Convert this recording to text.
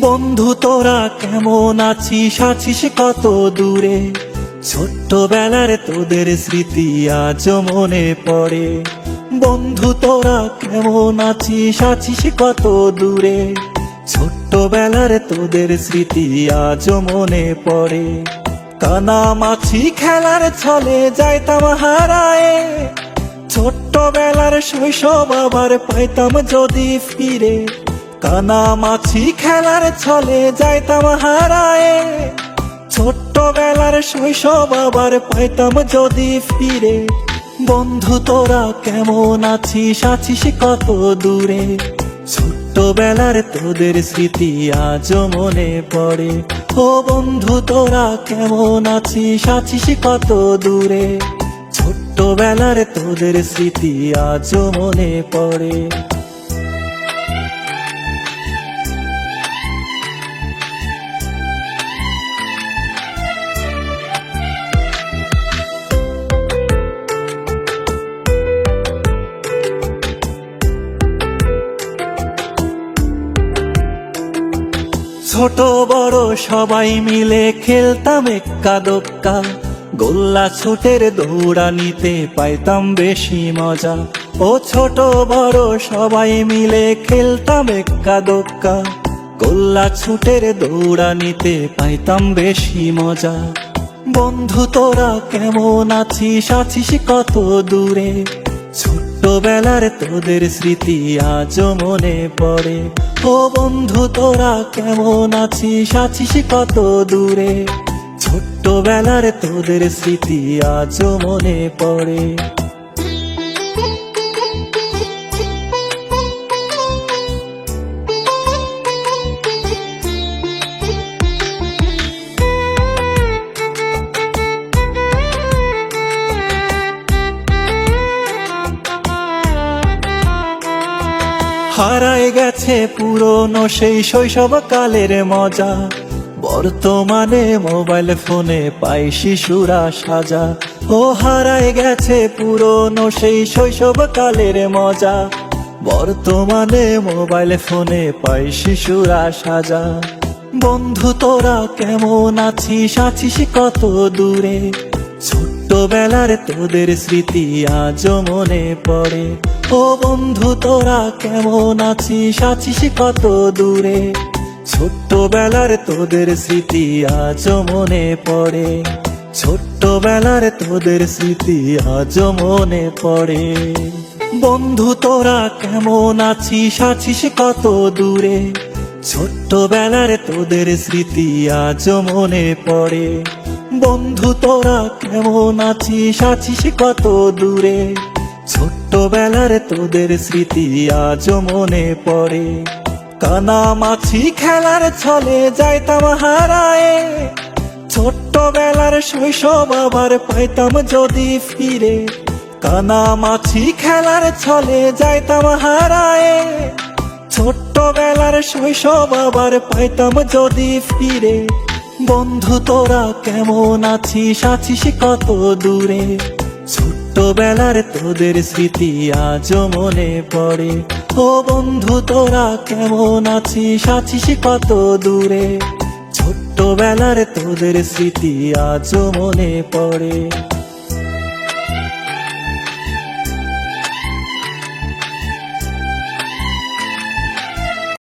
বন্ধু তোরা কেমন আছিস, আছিস কত দূরে? ছোট্টবেলার তোদের স্মৃতি আজ মনে পড়ে। বন্ধু তোরা কেমন আছিস, আছিস কত দূরে? ছোট্টবেলার তোদের স্মৃতি আজ মনে পড়ে। কানামাছি খেলার ছলে যাইতাম হারায়ে, ছোট্টবেলার শৈশব আবার পাইতাম যদি ফিরে। কানামাছি খেলার ছলে যাইতাম হারায়ে, ছোট্টবেলার শৈশব আবার পাইতাম যদি ফিরে। বন্ধু তোরা কেমন আছিস, আছিস কত দূরে? ছোট্টবেলার তোদের স্মৃতি আজ মনে পড়ে। ও বন্ধু তোরা কেমন আছিস, আছিস কত দূরে? ছোট্টবেলার তোদের স্মৃতি আজ মনে পড়ে। ছোট বড় সবাই মিলে খেলতাম এক্কা দোক্কা, গোল্লা ছুটের দৌড়ানিতে পাইতাম বেশি মজা। ও ছোট বড় সবাই মিলে খেলতাম এক্কা দোক্কা, গোল্লা ছুটের দৌড়ানিতে পাইতাম বেশি মজা। বন্ধু তোরা কেমন আছিস, আছিস কত দূরে? ছোট্টবেলার তোদের স্মৃতি আজ মনে পড়ে। ও বন্ধু তোরা কেমন আছিস, আছিস কত দূরে? ছোট্টবেলার তোদের স্মৃতি আজ মনে পড়ে। হারায় গেছে পুরনো সেই শৈশব কালের মজা, বর্তমানে মোবাইল ফোনে পাই শিশুরা সাজা। ও হারায় গেছে পুরনো সেই শৈশব কালের মজা, বর্তমানে মোবাইল ফোনে পাই শিশুরা সাজা। বন্ধু তোরা কেমন আছিস, আছিস কত দূরে? ছোট্টবেলার তোদের স্মৃতি আজ মনে পড়ে। ও বন্ধু তোরা কেমন আছিস, আছিস কত দূরে? ছোট্টবেলার তোদের স্মৃতি আজ মনে পড়ে। ছোট্টবেলার তোদের স্মৃতি আজ মনে পড়ে। বন্ধু তোরা কেমন আছিস, আছিস কত দূরে? ছোট্টবেলার তোদের স্মৃতি আজ মনে পড়ে। বন্ধু তোরা কেমন আছিস, আছিস কত দূরে? ছোট্টবেলার তোদের স্মৃতি আজ মনে পড়ে। কানামাছি খেলার ছলে যাইতাম হারায়ে, ছোট্টবেলার শৈশব আবার পাইতাম যদি ফিরে। কানামাছি খেলার ছলে যাইতাম হারায়ে, ছোট্টবেলার শৈশব আবার পাইতাম যদি ফিরে। বন্ধু তোরা কেমন আছিস, আছিস কত দূরে? ছোট্টবেলার তোদের স্মৃতি আজ মনে পড়ে। ও বন্ধু তোরা কেমন আছিস, আছিস কত দূরে? ছোট্টবেলার তোদের স্মৃতি আজ মনে পড়ে।